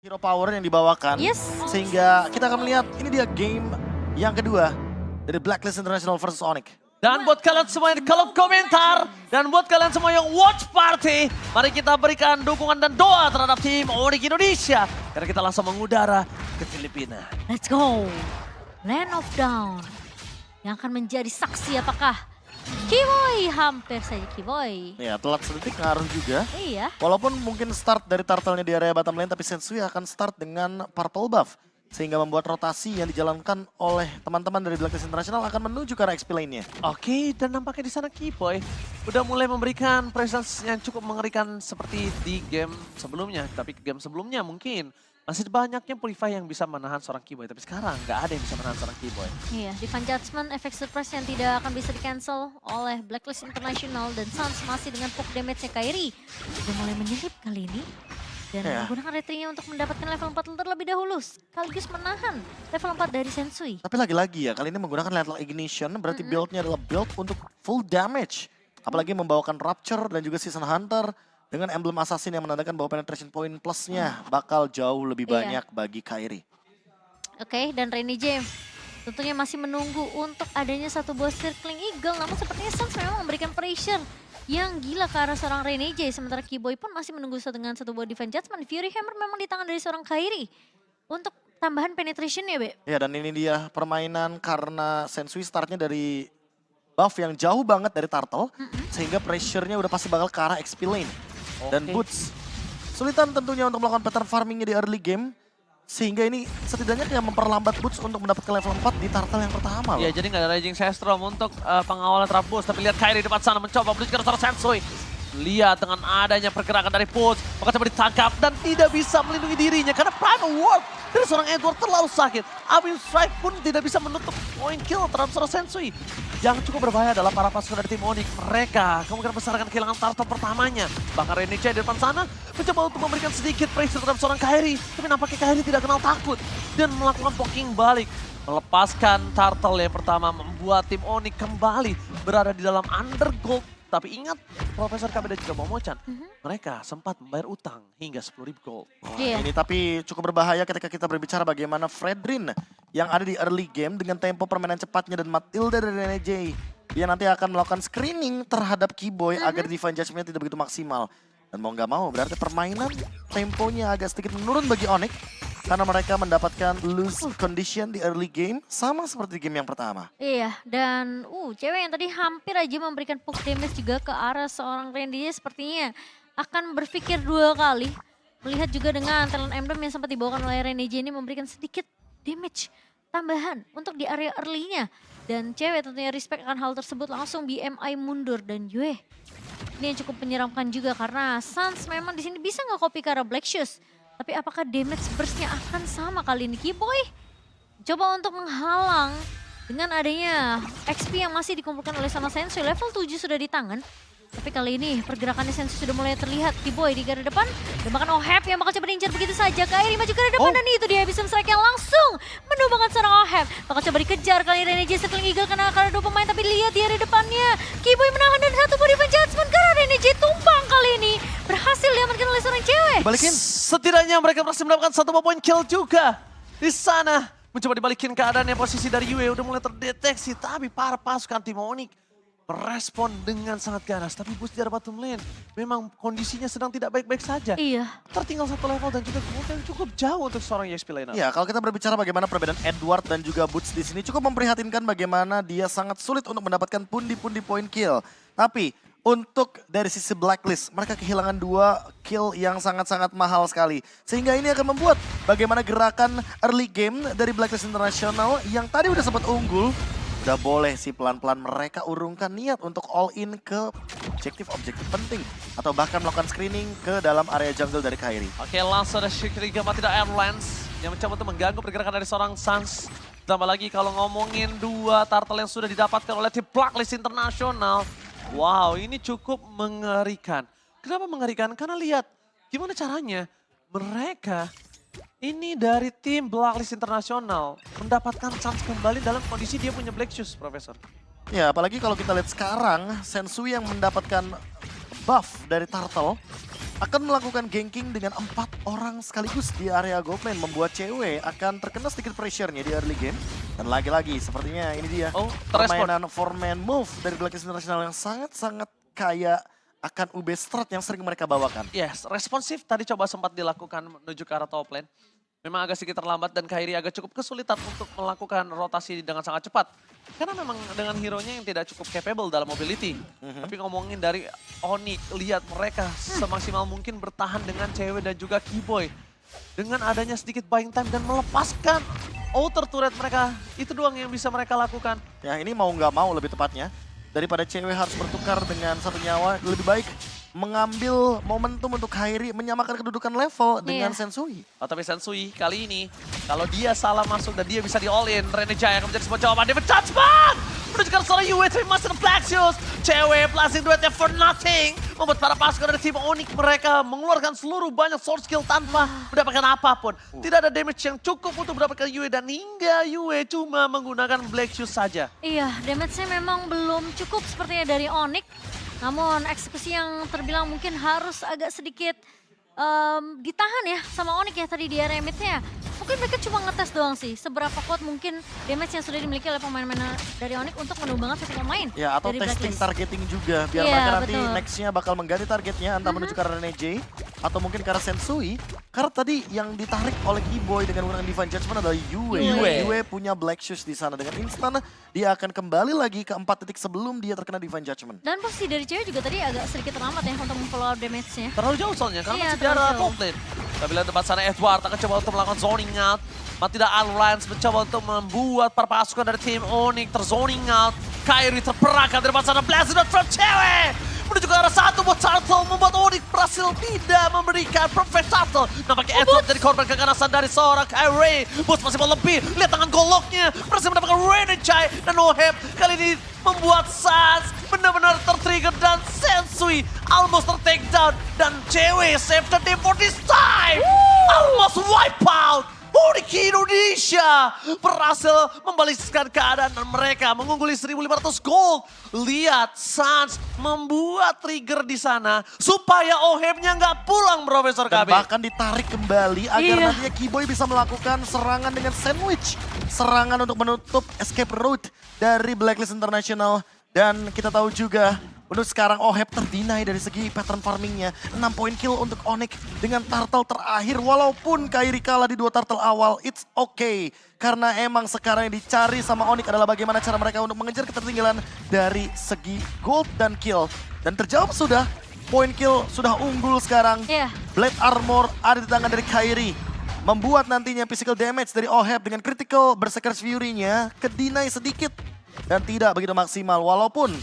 hero power yang dibawakan. Yes. Sehingga kita akan melihat ini dia game yang kedua dari Blacklist International versus Onyx. Dan buat kalian semua yang di kolom komentar, dan buat kalian semua yang watch party, mari kita berikan dukungan dan doa terhadap tim Onyx Indonesia. Karena kita langsung mengudara ke Filipina. Let's go. Land of Dawn. Yang akan menjadi saksi apakah Kiboy, hampir saja Kiboy. Ya, telat sedetik ngaruh juga. Iya. Walaupun mungkin start dari turtle-nya di area bottom lane, tapi Sensui akan start dengan purple buff. Sehingga membuat rotasi yang dijalankan oleh teman-teman dari Blacklist International akan menuju ke arah XP lane-nya. Oke, dan nampaknya di sana Kiboy udah mulai memberikan presence yang cukup mengerikan seperti di game sebelumnya. Tapi game sebelumnya mungkin masih banyaknya Purify yang bisa menahan seorang Kiboy. Tapi sekarang nggak ada yang bisa menahan seorang Kiboy. Iya, Divine Judgment, efek surprise yang tidak akan bisa di-cancel oleh Blacklist International. Dan Suns masih dengan poke damage-nya Kairi. Sudah mulai menyelip kali ini. Dan menggunakan retrinya untuk mendapatkan level 4 terlebih dahulu. Sekaligus menahan level 4 dari Sensui. Tapi lagi-lagi ya, kali ini menggunakan Lethal Ignition, berarti build-nya adalah build untuk full damage. Apalagi membawakan Rapture dan juga Season Hunter dengan emblem assassin yang menandakan bahwa penetration point plus-nya bakal jauh lebih banyak bagi Kairi. Oke, dan Rainy James tentunya masih menunggu untuk adanya satu buah circling eagle. Namun sepertinya Suns memang memberikan pressure yang gila ke arah seorang Rainy J. Sementara Kiboy pun masih menunggu dengan satu buah Divine Judgment. Fury Hammer memang di tangan dari seorang Kairi untuk tambahan penetration ya, Be. Ya, dan ini dia permainan karena Sensui startnya dari buff yang jauh banget dari turtle. Sehingga pressure-nya udah pasti bakal ke arah XP lane. Dan Boots sulitan tentunya untuk melakukan pattern farmingnya di early game. Sehingga ini setidaknya kayak memperlambat Boots untuk mendapatkan level 4 di turtle yang pertama loh. Iya, jadi nggak ada Raging Sestrom untuk pengawalan trap boost. Tapi lihat Kairi di depan sana mencoba beli ke seorang Sensui. Lihat dengan adanya pergerakan dari Boots, maka coba ditangkap dan tidak bisa melindungi dirinya. Karena Primal Warp dari seorang Edward terlalu sakit. Abin Strike pun tidak bisa menutup point kill terhadap seorang Sensui. Yang cukup berbahaya adalah para pasukan dari tim Onyx. Mereka kemungkinan besar akan kehilangan turtle pertamanya. Bahkan Reiniche di depan sana mencoba untuk memberikan sedikit pressure terhadap seorang Kairi. Tapi nampaknya Kairi tidak kenal takut dan melakukan poking balik. Melepaskan turtle yang pertama membuat tim Onyx kembali berada di dalam undergold. Tapi ingat, Profesor KB dan juga Momo-chan, mereka sempat membayar utang hingga 10.000 gold. Ini tapi cukup berbahaya ketika kita berbicara bagaimana Fredrin yang ada di early game dengan tempo permainan cepatnya dan Matilda dari Rene J. Dia nanti akan melakukan screening terhadap Kiboy agar Divine Judgment tidak begitu maksimal. Dan mau nggak mau berarti permainan temponya agak sedikit menurun bagi Onyx. Karena mereka mendapatkan loose condition di early game sama seperti game yang pertama. Iya, dan cewek yang tadi hampir aja memberikan poke damage juga ke arah seorang Randy sepertinya akan berpikir dua kali. Melihat juga dengan talent emblem yang sempat dibawakan oleh Randy ini memberikan sedikit damage tambahan untuk di area early-nya. Dan cewek tentunya respect akan hal tersebut, langsung BMI mundur dan Yue. Ini yang cukup menyeramkan juga karena Suns memang di sini bisa nggak copy ke arah Black Shoes. Tapi apakah damage burst-nya akan sama kali ini? Kiboy coba untuk menghalang dengan adanya XP yang masih dikumpulkan oleh sama Sensui. Level 7 sudah di tangan. Tapi kali ini pergerakannya Sensui sudah mulai terlihat. Kiboy di garda depan. Dan bahkan Oheb yang bakal coba diincar begitu saja. Kairi maju ke garda depan dan itu dia bisa strike yang langsung menumbangkan seorang Oheb. Bakal coba dikejar kali ini Reneji Circling Eagle karena dua pemain. Tapi lihat di area depannya. Kiboy menahan dan satu body judgment karena Reneji tumpang kali ini. Berhasil diamankan oleh seorang cewek. Balikin. Setidaknya mereka berhasil mendapatkan satu point kill juga. Di sana mencoba dibalikin keadaannya, posisi dari Yue udah mulai terdeteksi. Tapi para pasukan tim Onyx merespon dengan sangat ganas. Tapi boost di arah bottom lane memang kondisinya sedang tidak baik-baik saja. Iya. Tertinggal satu level dan juga kemudian cukup jauh untuk seorang EXP laner. Ya, kalau kita berbicara bagaimana perbedaan Edward dan juga Boots di sini cukup memprihatinkan bagaimana dia sangat sulit untuk mendapatkan pundi-pundi point kill. Tapi untuk dari sisi Blacklist, mereka kehilangan 2 kill yang sangat-sangat mahal sekali. Sehingga ini akan membuat bagaimana gerakan early game dari Blacklist International yang tadi udah sempat unggul, udah boleh sih pelan-pelan mereka urungkan niat untuk all in ke objektif-objektif penting. Atau bahkan melakukan screening ke dalam area jungle dari Kairi. Oke, langsung ada Shikriga Matilda Airlines yang mencoba untuk mengganggu pergerakan dari seorang Suns. Ditambah lagi kalau ngomongin 2 turtle yang sudah didapatkan oleh tim Blacklist International. Wow, ini cukup mengerikan. Kenapa mengerikan? Karena lihat gimana caranya mereka ini dari tim Blacklist International mendapatkan chance kembali dalam kondisi dia punya Black Shoes, Profesor. Ya, apalagi kalau kita lihat sekarang, Sensui yang mendapatkan buff dari Turtle akan melakukan ganking dengan 4 orang sekaligus di area gold lane, membuat cewek akan terkena sedikit pressure-nya di early game. Dan lagi-lagi sepertinya ini dia terespon. permainan 4-man move dari Blacklist International yang sangat-sangat kaya akan UB strat yang sering mereka bawakan. Yes, responsif tadi coba sempat dilakukan menuju ke arah top lane. Memang agak sedikit terlambat dan Kairi agak cukup kesulitan untuk melakukan rotasi dengan sangat cepat. Karena memang dengan hero-nya yang tidak cukup capable dalam mobility. Tapi ngomongin dari Onyx, lihat mereka semaksimal mungkin bertahan dengan cewek dan juga Keyboy. Dengan adanya sedikit buying time dan melepaskan outer turret mereka. Itu doang yang bisa mereka lakukan. Ya ini mau nggak mau lebih tepatnya. Daripada cewek harus bertukar dengan 1 nyawa, lebih baik mengambil momentum untuk Kairi menyamakan kedudukan level dengan Sensui. Oh, tapi Sensui kali ini, kalau dia salah masuk dan dia bisa di all-in, Rene Jaya akan menjadi sebuah jawaban. David Judgment! Menuju ke seorang Yue, tapi masih ada Flaxius. Cewek blasting duetnya for nothing. Membuat para pasukan dari tim Onyx mereka mengeluarkan seluruh banyak sword skill tanpa mendapatkan apapun. Tidak ada damage yang cukup untuk mendapatkan Yue dan hingga Yue cuma menggunakan Black Shoes saja. Iya, damage-nya memang belum cukup sepertinya dari Onyx. Namun eksekusi yang terbilang mungkin harus agak sedikit ditahan ya sama Onyx ya tadi di area mid-nya. Mungkin mereka cuma ngetes doang sih, seberapa kuat mungkin damage yang sudah dimiliki oleh pemain-pemain dari Onyx untuk mengembangkan satu pemain. Ya, atau dari testing Blacklist. targeting juga, biar Iya, mereka nanti betul. next-nya bakal mengganti targetnya, entah menuju ke arah Rene J, atau mungkin ke arah Sensui. Karena tadi yang ditarik oleh Keyboy dengan menggunakan Divine Judgment adalah Yue. Yue punya Black Shoes di sana, dengan instan dia akan kembali lagi ke 4 titik sebelum dia terkena Divine Judgment. Dan posisi dari cewek juga tadi agak sedikit terlambat ya untuk memfollow up damage-nya. Terlalu jauh soalnya, karena Iya, masih di arah terlalu jauh. top lane. Tapi lihat tempat sana Edward akan coba untuk melakukan zoning out. Tidak Alliance mencoba untuk membuat para pasukan dari tim Onyx terzoning out. Kairi terperangkap dari tempat sana, Blast from cewek! Menuju ke arah satu buat Turtle, membuat Onyx berhasil tidak memberikan perfect Turtle. Nampaknya Edward jadi korban keganasan dari seorang Kairi. Boots masih mau lebih, lihat tangan goloknya. Berhasil mendapatkan Renechai dan Oheb. Kali ini membuat Sans benar-benar tertrigger dan Sensui almost ter-take down. Dan cewek save the day for this time. Almost wipe out. Onyx Indonesia berhasil membalikkan keadaan dan mereka mengungguli 1.500 gold. Lihat Sans membuat trigger di sana supaya Ohebnya nggak pulang, Profesor Dan KB. bahkan ditarik kembali agar Iya. nantinya Keyboy bisa melakukan serangan dengan sandwich. Serangan untuk menutup escape route dari Blacklist International. Dan kita tahu juga untuk sekarang Oheb terdinai dari segi pattern farmingnya. 6 poin kill untuk Onyx dengan turtle terakhir. Walaupun Kairi kalah di 2 turtle awal, it's okay. Karena emang sekarang yang dicari sama Onyx adalah bagaimana cara mereka untuk mengejar ketertinggalan dari segi gold dan kill. Dan terjawab sudah, poin kill sudah unggul sekarang. Iya. Blade Armor ada di tangan dari Kairi. Membuat nantinya physical damage dari Oheb dengan critical Berserker's Fury-nya kedinai sedikit. Dan tidak begitu maksimal, walaupun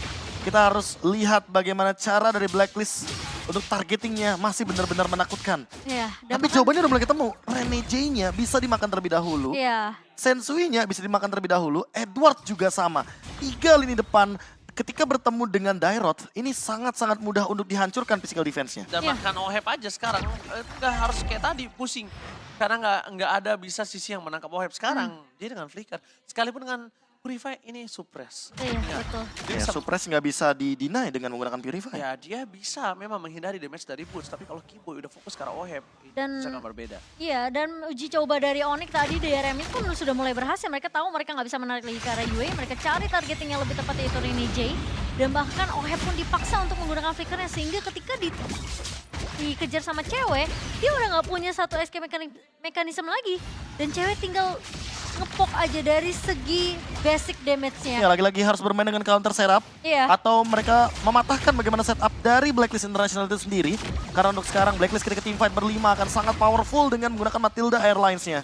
kita harus lihat bagaimana cara dari Blacklist untuk targetingnya masih benar-benar menakutkan. Iya. Tapi jawabannya udah mulai ketemu. Rene J-nya bisa dimakan terlebih dahulu. Iya. Sensui-nya bisa dimakan terlebih dahulu. Edward juga sama. 3 lini depan ketika bertemu dengan Dairot, ini sangat-sangat mudah untuk dihancurkan physical defense-nya. Dan Iya. bahkan Oheb aja sekarang nggak harus kayak tadi pusing. Karena nggak ada bisa sisi yang menangkap Oheb sekarang. Dia dengan flicker. Sekalipun dengan Purify ini suppress. Iya, Ingat, betul. dia Ya, bisa- Suppress nggak bisa di-deny dengan menggunakan Purify. Ya dia bisa memang menghindari damage dari Boots. Tapi kalau Keyboy udah fokus ke arah Oheb, Dan- itu sangat berbeda. Iya, dan uji coba dari Onyx tadi di area mid pun sudah mulai berhasil. Mereka tahu mereka nggak bisa menarik lagi ke arah Yue. Mereka cari targeting yang lebih tepat yaitu Rene J. Dan bahkan Oheb pun dipaksa untuk menggunakan flickernya. Sehingga ketika dikejar sama cewek, dia udah nggak punya satu escape mekanisme lagi. Dan cewek tinggal ngepok aja dari segi basic damage-nya. Ya, lagi-lagi harus bermain dengan counter setup. Iya. Atau mereka mematahkan bagaimana setup dari Blacklist International itu sendiri. Karena untuk sekarang Blacklist ketika teamfight berlima akan sangat powerful dengan menggunakan Matilda Airlines-nya.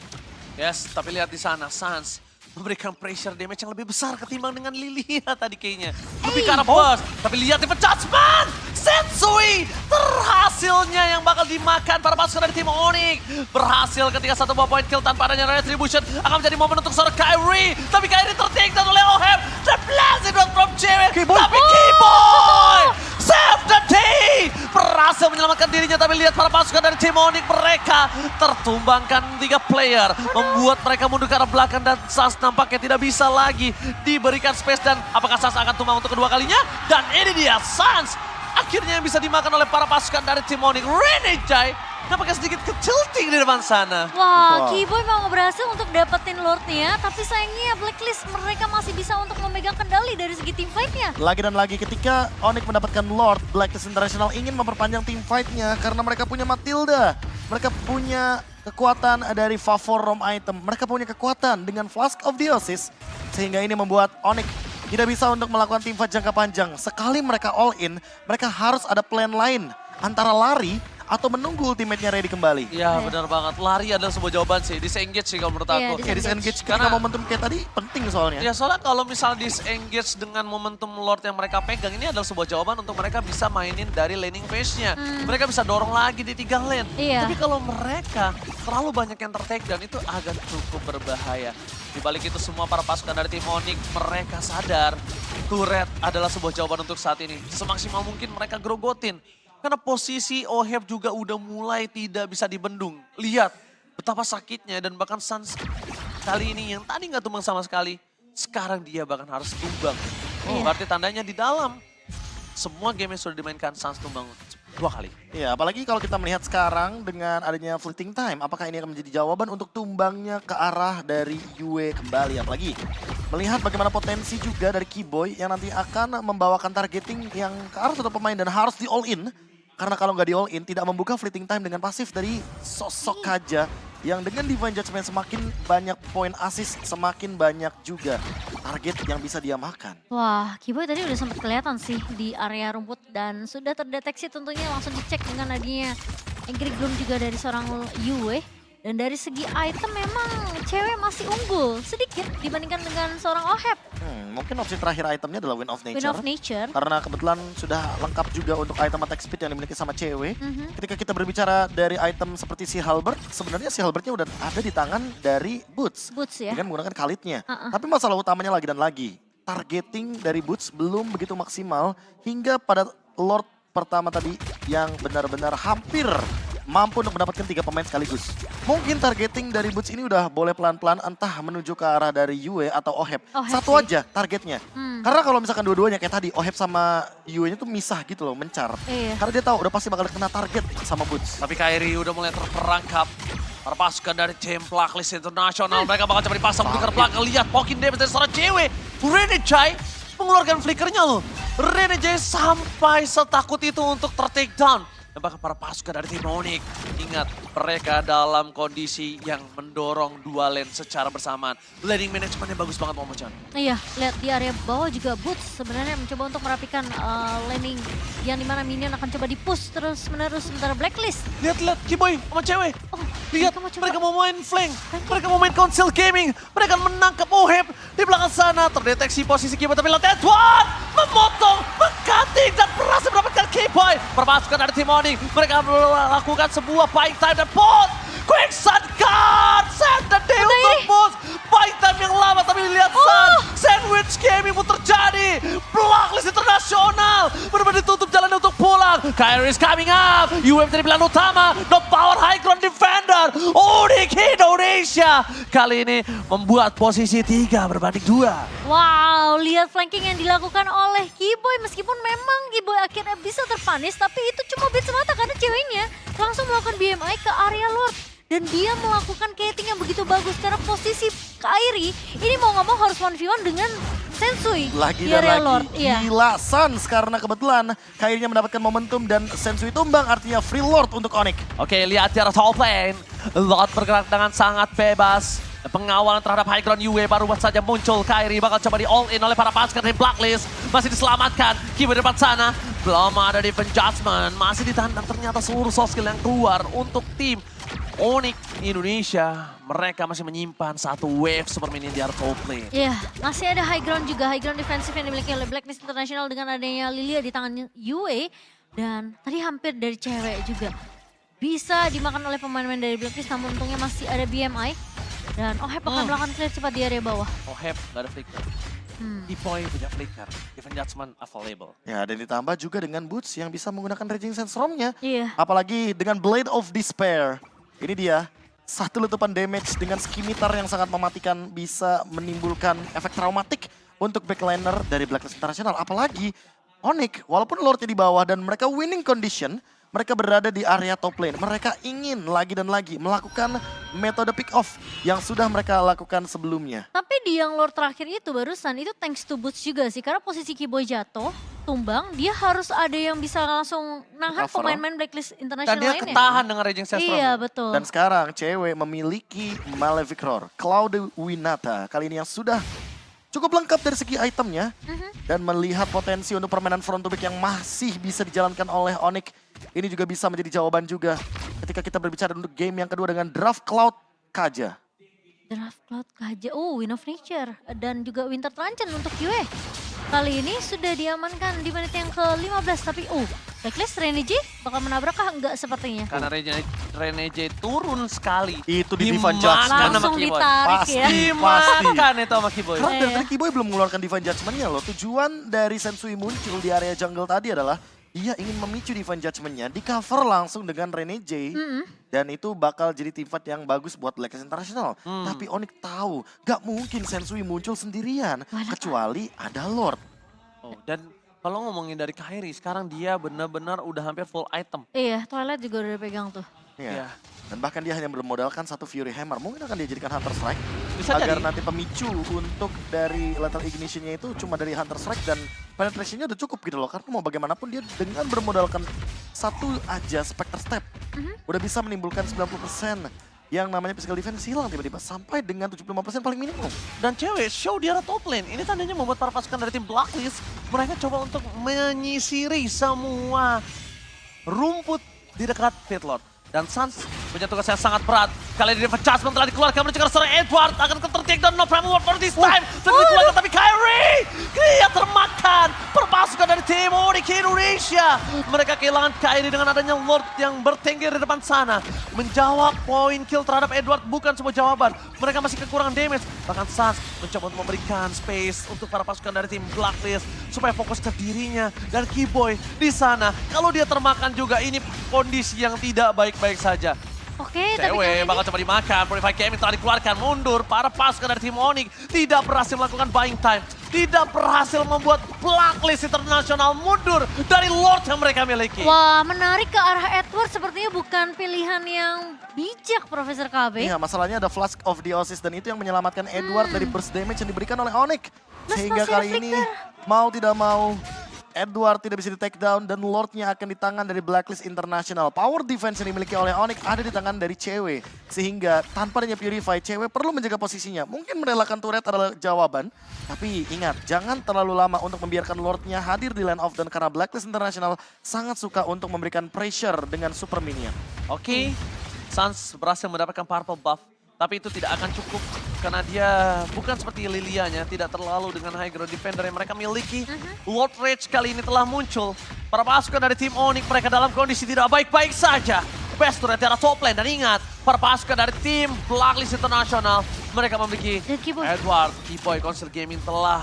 Yes, tapi lihat di sana Sans memberikan pressure damage yang lebih besar ketimbang dengan Lilia tadi kayaknya. Lebih ke arah burst, tapi lihat Divine Judgment! Sensui terhasilnya yang bakal dimakan para pasukan dari tim Onyx. Berhasil ketika satu buah point kill tanpa adanya retribution akan menjadi momen untuk seorang Kairi. Tapi Kairi ter-take down oleh Oheb. The blast from cewek, Keyboy. tapi Keyboy! Save the day! Berhasil menyelamatkan dirinya, tapi lihat para pasukan dari tim Onyx mereka tertumbangkan 3 player. Membuat mereka mundur ke arah belakang dan Sans nampaknya tidak bisa lagi diberikan space. Dan apakah Sans akan tumbang untuk kedua kalinya? Dan ini dia Sans akhirnya yang bisa dimakan oleh para pasukan dari tim Onyx. Renejai nampaknya sedikit kecelting di depan sana. Wah, Keyboy mau berhasil untuk dapetin Lordnya, tapi sayangnya Blacklist mereka masih bisa untuk memegang kendali dari segi team fight-nya. Lagi dan lagi ketika Onyx mendapatkan Lord, Blacklist International ingin memperpanjang team fight-nya karena mereka punya Matilda. Mereka punya kekuatan dari favor Rom item. Mereka punya kekuatan dengan Flask of the Oasis. Sehingga ini membuat Onyx tidak bisa untuk melakukan team fight jangka panjang. Sekali mereka all in, mereka harus ada plan lain. Antara lari atau menunggu ultimate-nya ready kembali. Iya benar banget, lari adalah sebuah jawaban sih. Disengage sih kalau menurut Iya, aku. Oke, disengage karena momentum kayak tadi penting soalnya. Ya soalnya kalau misal disengage dengan momentum Lord yang mereka pegang, ini adalah sebuah jawaban untuk mereka bisa mainin dari laning phase-nya. Mereka bisa dorong lagi di 3 lane. Iya. Tapi kalau mereka terlalu banyak yang ter-take down, itu agak cukup berbahaya. Di balik itu semua para pasukan dari tim Onyx, mereka sadar turret adalah sebuah jawaban untuk saat ini. Semaksimal mungkin mereka grogotin. Karena posisi Oheb juga udah mulai tidak bisa dibendung. Lihat betapa sakitnya dan bahkan Sans kali ini yang tadi nggak tumbang sama sekali. Sekarang dia bahkan harus tumbang. Iya. Berarti tandanya di dalam semua game yang sudah dimainkan Sans tumbang 2 kali. Iya, apalagi kalau kita melihat sekarang dengan adanya fleeting time, apakah ini akan menjadi jawaban untuk tumbangnya ke arah dari Yue kembali? Apalagi melihat bagaimana potensi juga dari Keyboy yang nanti akan membawakan targeting yang ke arah satu pemain dan harus di all in. Karena kalau nggak di all in, tidak membuka fleeting time dengan pasif dari sosok Kaja. Yang dengan Divine Judgment semakin banyak poin assist, semakin banyak juga target yang bisa dia makan. Wah, Keyboy tadi udah sempat kelihatan sih di area rumput dan sudah terdeteksi tentunya langsung dicek dengan adanya Angry Gloom juga dari seorang Yue. Dan dari segi item memang cewek masih unggul sedikit dibandingkan dengan seorang Oheb. Mungkin opsi terakhir itemnya adalah Wind of Nature. Wind of Nature. Karena kebetulan sudah lengkap juga untuk item attack speed yang dimiliki sama cewek. Ketika kita berbicara dari item seperti si Halberd, sebenarnya si Halberdnya udah ada di tangan dari Boots. Boots ya. Dengan menggunakan kalitnya. Tapi masalah utamanya lagi dan lagi, targeting dari Boots belum begitu maksimal hingga pada Lord pertama tadi yang benar-benar hampir mampu untuk mendapatkan 3 pemain sekaligus. Mungkin targeting dari Boots ini udah boleh pelan-pelan entah menuju ke arah dari Yue atau Oheb. Satu sih. aja targetnya. Karena kalau misalkan dua-duanya kayak tadi, Oheb sama Yue-nya tuh misah gitu loh, mencar. Iya. Karena dia tahu udah pasti bakal kena target sama Boots. Tapi Kairi udah mulai terperangkap. Para pasukan dari tim Blacklist International, mereka bakal coba dipasang flicker belakang. Lihat pokin damage dari seorang cewek. Renejai mengeluarkan flickernya loh. Renejai sampai setakut itu untuk ter-take down. Dan bahkan para pasukan dari tim Onyx, ingat mereka dalam kondisi yang mendorong 2 lane secara bersamaan. Laning managementnya bagus banget Momochan. Iya, lihat di area bawah juga Boots sebenarnya mencoba untuk merapikan laning yang dimana minion akan coba di-push terus-menerus sementara Blacklist. Lihat Keyboy sama cewek. Oh, Lihat, mereka mau coba- mereka mau main flank, mereka mau main Council Gaming, mereka menangkap Oheb di belakang sana. Terdeteksi posisi Keyboy, tapi lihat Edward memotong, mengcutting dan berhasil mendapatkan Keyboy. Perpasukan dari tim Onyx, mereka melakukan sebuah buying time dan pot. Quick Sun Guard, set the deal untuk boost. Buying time yang lama, tapi lihat Sun, sandwich gaming pun terjadi. Blacklist International benar-benar ditutup jalannya untuk pulang. Kyrie is coming up, UM jadi pilihan utama, the power high ground defender, Onyx Indonesia. Kali ini membuat posisi 3 berbanding 2. Wow, lihat flanking yang dilakukan oleh Keyboy. Meskipun memang Keyboy akhirnya bisa terpanis, tapi itu cuma bit semata karena ceweknya langsung melakukan BMI ke area Lord. Dan dia melakukan kating yang begitu bagus karena posisi Kairi ini mau nggak mau harus 1v1 dengan Sensui Lagi di dan area lagi, Lord. Iya. gila Sans karena kebetulan Kairinya mendapatkan momentum dan Sensui tumbang artinya free Lord untuk Onyx. Oke, lihat di arah top lane. Lord bergerak dengan sangat bebas. Pengawalan terhadap high ground Yue baru saja muncul. Kairi bakal coba di all in oleh para pasukan dari Blacklist. Masih diselamatkan. Keyboy depan sana. Belum ada defense judgment. Masih ditahan dan ternyata seluruh soft skill yang keluar untuk tim Onyx Indonesia. Mereka masih menyimpan satu wave super minion di arah top lane. Iya, masih ada high ground juga, high ground defensif yang dimiliki oleh Blacklist International dengan adanya Lilia di tangan Yue. Dan tadi hampir dari cewek juga. Bisa dimakan oleh pemain-pemain dari Blacklist, namun untungnya masih ada BMI. Dan Oheb akan melakukan clear cepat di area bawah. Oheb gak ada flicker. Depoy punya flicker. Defense judgment available. Ya, dan ditambah juga dengan Boots yang bisa menggunakan Raging Sense Rom-nya. Iya. Apalagi dengan Blade of Despair. Ini dia, satu letupan damage dengan skimitar yang sangat mematikan bisa menimbulkan efek traumatik untuk backliner dari Blacklist International. Apalagi Onyx, walaupun Lordnya di bawah dan mereka winning condition, mereka berada di area top lane. Mereka ingin lagi dan lagi melakukan metode pick off yang sudah mereka lakukan sebelumnya. Tapi di yang Lord terakhir itu barusan, itu thanks to Boots juga sih. Karena posisi Kiboy jatuh, tumbang, dia harus ada yang bisa langsung nahan Cover. pemain-pemain Blacklist Dan International dia lainnya. ketahan dengan Raging Sandstorm. Iya betul. Dan sekarang cewek memiliki Malefic Roar, Cloud Winata. Kali ini yang sudah cukup lengkap dari segi itemnya. Dan melihat potensi untuk permainan front to back yang masih bisa dijalankan oleh Onyx. Ini juga bisa menjadi jawaban juga ketika kita berbicara untuk game yang kedua dengan Draft Cloud Kaja. Draft Cloud Kaja, Wind of Nature. Dan juga Winter Truncheon untuk QE. Kali ini sudah diamankan di menit yang ke-15. Tapi Blacklist Renege bakal menabrakkah? Enggak sepertinya. Karena Renege turun sekali. Itu di Divine Judgment. Dimakan sama Langsung Kiboy. ditarik ya. Dimakan itu sama Kiboy. Karena dari Iya. tadi Kiboy belum mengeluarkan Divine Judgment-nya loh. Tujuan dari Sensui muncul di area jungle tadi adalah dia ingin memicu Divine Judgment-nya, di cover langsung dengan Renege. Dan itu bakal jadi team fight yang bagus buat Blacklist International. Tapi Onyx tahu, gak mungkin Sensui muncul sendirian. Kecuali ada Lord. Dan kalau ngomongin dari Kairi, sekarang dia benar-benar udah hampir full item. Iya, Twilight juga udah pegang tuh. Iya. Iya. Dan bahkan dia hanya bermodalkan satu Fury Hammer. Mungkin akan dia jadikan Hunter Strike. Bisa agar jadi. nanti pemicu untuk dari Lethal Ignition-nya itu cuma dari Hunter Strike. Dan penetration-nya udah cukup gitu loh. Karena mau bagaimanapun dia dengan bermodalkan satu aja Spectre Step. Udah bisa menimbulkan 90%. Yang namanya physical defense hilang tiba-tiba. Sampai dengan 75% paling minimum. Dan cewek show di arah top lane. Ini tandanya membuat para pasukan dari tim Blacklist. Mereka coba untuk menyisiri semua rumput di dekat pit lord. Dan Sans punya tugas yang sangat berat. Kali ini Divine Judgment telah dikeluarkan menuju ke seorang Edward. Akan counter take down, no prime ward for this time. Sudah dikeluarkan tapi Kyrie! Dia termakan. Perpasukan dari tim Onyx Indonesia. Mereka kehilangan Kyrie dengan adanya Lord yang bertengger di depan sana. Menjawab poin kill terhadap Edward bukan sebuah jawaban. Mereka masih kekurangan damage. Bahkan Sans mencoba untuk memberikan space untuk para pasukan dari tim Blacklist. Supaya fokus ke dirinya. Dan Kiboy di sana. Kalau dia termakan juga ini kondisi yang tidak baik-baik saja. Oke, tapi kali Cewek ini bakal coba dimakan, Purify Gaming telah dikeluarkan, mundur. Para pasukan dari tim Onyx tidak berhasil melakukan buying time. Tidak berhasil membuat Blacklist International mundur dari Lord yang mereka miliki. wah, menarik ke arah Edward sepertinya bukan pilihan yang bijak, Profesor KB. Iya, masalahnya ada Flask of the Oasis dan itu yang menyelamatkan Edward dari burst damage yang diberikan oleh Onyx. Plus Sehingga masih ada kali ini mau tidak mau Edward tidak bisa di take down dan Lordnya akan di tangan dari Blacklist International. Power defense yang dimiliki oleh Onyx ada di tangan dari cewek. Sehingga tanpa adanya Purify, cewek perlu menjaga posisinya. Mungkin merelakan turret adalah jawaban. Tapi ingat, jangan terlalu lama untuk membiarkan Lordnya hadir di lane off. Dan karena Blacklist International sangat suka untuk memberikan pressure dengan super minion. Oke, Sans berhasil mendapatkan purple buff. Tapi itu tidak akan cukup karena dia bukan seperti Lilianya, tidak terlalu dengan high ground defender yang mereka miliki. Lord Rage kali ini telah muncul. Para pasukan dari tim Onyx mereka dalam kondisi tidak baik-baik saja. Best turret di arah top lane dan ingat, para pasukan dari tim Blacklist International mereka memiliki Dan Kiboy. Edward. Kiboy Council Gaming telah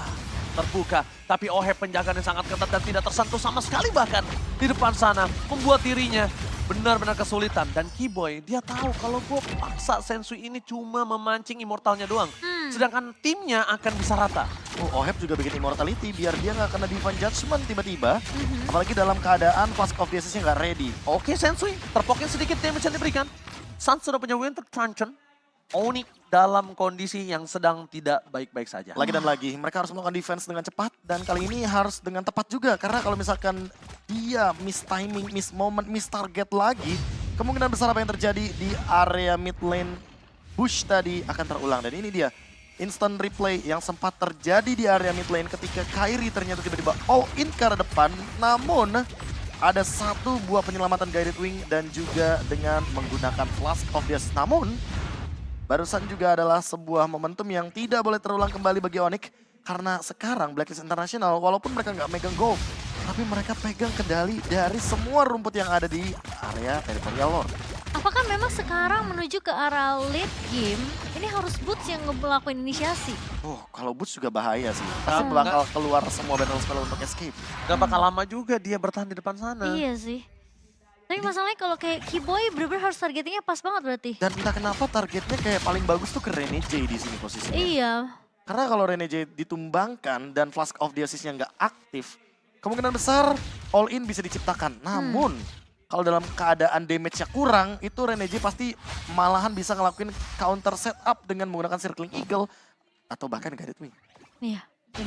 terbuka. Tapi Oheb penjagaan yang sangat ketat dan tidak tersentuh sama sekali bahkan di depan sana. Membuat dirinya benar-benar kesulitan. Dan Kiboy dia tahu kalau gue paksa Sensui ini cuma memancing immortalnya doang. Sedangkan timnya akan bisa rata. Oheb juga bikin immortality biar dia nggak kena Divine Judgment tiba-tiba. Apalagi dalam keadaan Flask of the Oasis-nya nggak ready. Oke Sensui, terpokin sedikit damage yang diberikan. Sans sudah punya Winter Truncheon. Onyx dalam kondisi yang sedang tidak baik-baik saja. Lagi dan lagi, mereka harus melakukan defense dengan cepat. Dan kali ini harus dengan tepat juga. Karena kalau misalkan dia miss timing, miss moment, miss target lagi. Kemungkinan besar apa yang terjadi di area mid lane push tadi akan terulang. Dan ini dia, instant replay yang sempat terjadi di area mid lane ketika Kairi ternyata tiba-tiba all in ke arah depan. Namun ada satu buah penyelamatan guided wing dan juga dengan menggunakan Flask of the Oasis. Namun barusan juga adalah sebuah momentum yang tidak boleh terulang kembali bagi Onyx. Karena sekarang Blacklist International walaupun mereka nggak megang gold, tapi mereka pegang kendali dari semua rumput yang ada di area Territorial Lord. Apakah memang sekarang menuju ke arah late game, ini harus Boots yang ngelakuin inisiasi? Kalau Boots juga bahaya sih. Pasti bakal keluar semua battle spell untuk escape. Gak bakal lama juga dia bertahan di depan sana. Iya sih. Tapi masalahnya kalau kayak Kiboy bener-bener harus targetingnya pas banget berarti. Dan entah kenapa targetnya kayak paling bagus tuh ke Renege di sini posisinya. Iya. Karena kalau Renege ditumbangkan dan Flask of the Oasis-nya nggak aktif, kemungkinan besar all in bisa diciptakan. Namun kalau dalam keadaan damage-nya kurang, itu Renege pasti malahan bisa ngelakuin counter setup dengan menggunakan Circling Eagle atau bahkan Guided Wing. Iya. Dan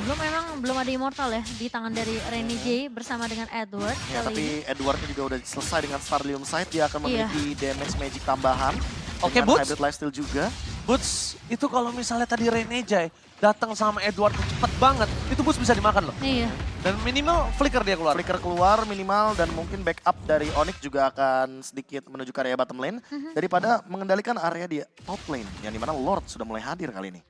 belum ada Immortal ya di tangan dari Renege bersama dengan Edward. Ya, kali tapi ini. Edwardnya juga udah selesai dengan Starlium Sight, dia akan memiliki damage magic tambahan. Oke, dengan Boots. Hybrid Lifesteal juga. Boots, itu kalau misalnya tadi Renejai datang sama Edward cepet banget, itu Boots bisa dimakan loh. Iya. Dan minimal flicker dia keluar. Flicker keluar minimal dan mungkin backup dari Onyx juga akan sedikit menuju ke area bottom lane. Daripada mengendalikan area di top lane, yang dimana Lord sudah mulai hadir kali ini.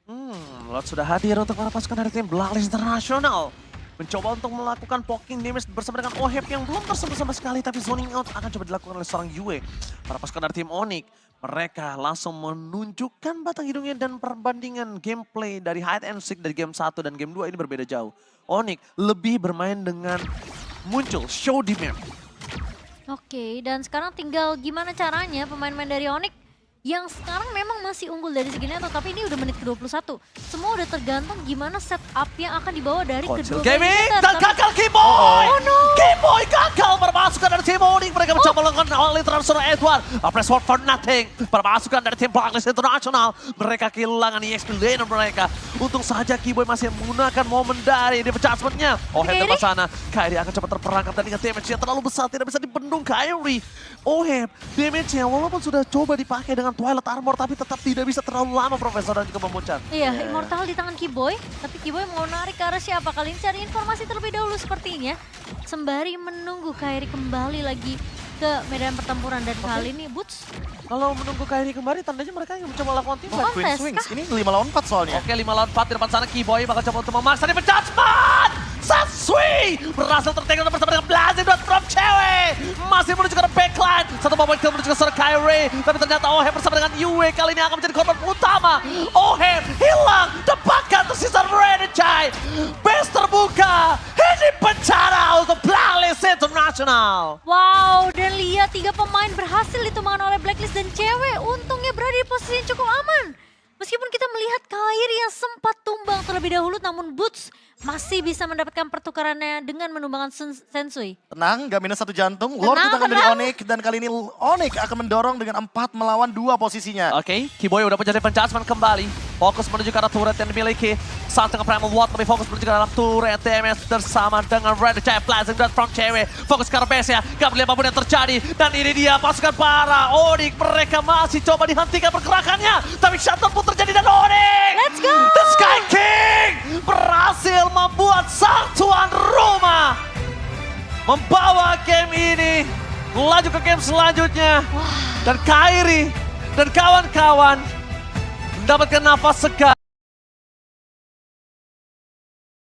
Lord sudah hadir untuk para pasukan dari tim Blacklist International. Mencoba untuk melakukan poking damage bersama dengan Oheb yang belum tersentuh sama sekali. Tapi zoning out akan coba dilakukan oleh seorang Yue. Para pasukan dari tim Onyx, mereka langsung menunjukkan batang hidungnya dan perbandingan gameplay dari hide and seek dari game 1 dan game 2 ini berbeda jauh. Onyx lebih bermain dengan muncul show di map. Oke, dan sekarang tinggal gimana caranya pemain-pemain dari Onyx yang sekarang memang masih unggul dari segi neto, tapi ini udah menit ke-21. Semua udah tergantung gimana setup yang akan dibawa dari Kocil kedua gaming player. dan Tapi- gagal Keyboy! Oh no! Keyboy gagal berpasukan dari tim Onyx. Mereka mencoba melakukan all-in transfer Edward. Press word for nothing. Berpasukan dari tim Blacklist International. Mereka kehilangan EXP laner mereka. Untung saja Keyboy masih menggunakan momen dari adjustment-nya. Oheb Kairi? depan sana. Kairi akan cepat terperangkap dan dengan damage-nya terlalu besar. Tidak bisa dibendung Kairi. Oheb damage-nya walaupun sudah coba dipakai dengan Twilight Armor. Tapi tetap tidak bisa terlalu lama Profesor dan juga memuncat. Iya, Iya, Immortal di tangan Keyboy, tapi Keyboy mau narik ke arah siapa? Kali ini cari informasi terlebih dahulu sepertinya. Sembari menunggu Kairi kembali lagi ke medan pertempuran dan kali ini Boots. Kalau menunggu Kairi kembali tandanya mereka yang mencoba lakukan tim fight. Oh, Queen tes Swings, kah? ini 5 lawan 4 soalnya. Oke, 5 lawan 4 di depan sana Keyboy bakal coba untuk memaksa di adjustment. Satsui berhasil tertinggal bersama dengan Blazing Dot from Cewek. Masih menuju ke backline. Satu momen kill menuju ke seorang Kairi. Tapi ternyata Oheb bersama dengan Yue kali ini akan menjadi korban utama. Oheb hilang. Dapatkan tersisa Renejai. Base terbuka. Ini bencana untuk Blacklist International. Wow, dan lihat 3 pemain berhasil ditumbangkan oleh Blacklist dan Cewek. Untungnya berada di posisi yang cukup aman. Meskipun kita melihat Kairi yang sempat tumbang terlebih dahulu, namun Boots masih bisa mendapatkan pertukarannya dengan menumbangkan Sensui. Tenang, gak minus 1 jantung. Lord Tenang, di tangan dari tenang. Onyx dan kali ini Onyx akan mendorong dengan 4 melawan 2 posisinya. Oke, Keyboy udah menjadi penjudgment kembali. Fokus menuju ke arah turret yang dimiliki. Saat dengan Primal Watt lebih fokus menuju ke dalam turret DMS bersama dengan Red Giant Blazing Dot from Cewek. Fokus ke arah base ya, gak boleh apapun yang terjadi. Dan ini dia pasukan para Onyx. Mereka masih coba dihentikan pergerakannya. Tapi shutdown pun terjadi dan Onyx! Let's go! The Sky King berhasil membuat sang tuan rumah. Membawa game ini melaju ke game selanjutnya. Dan Kairi dan kawan-kawan mendapatkan nafas segar.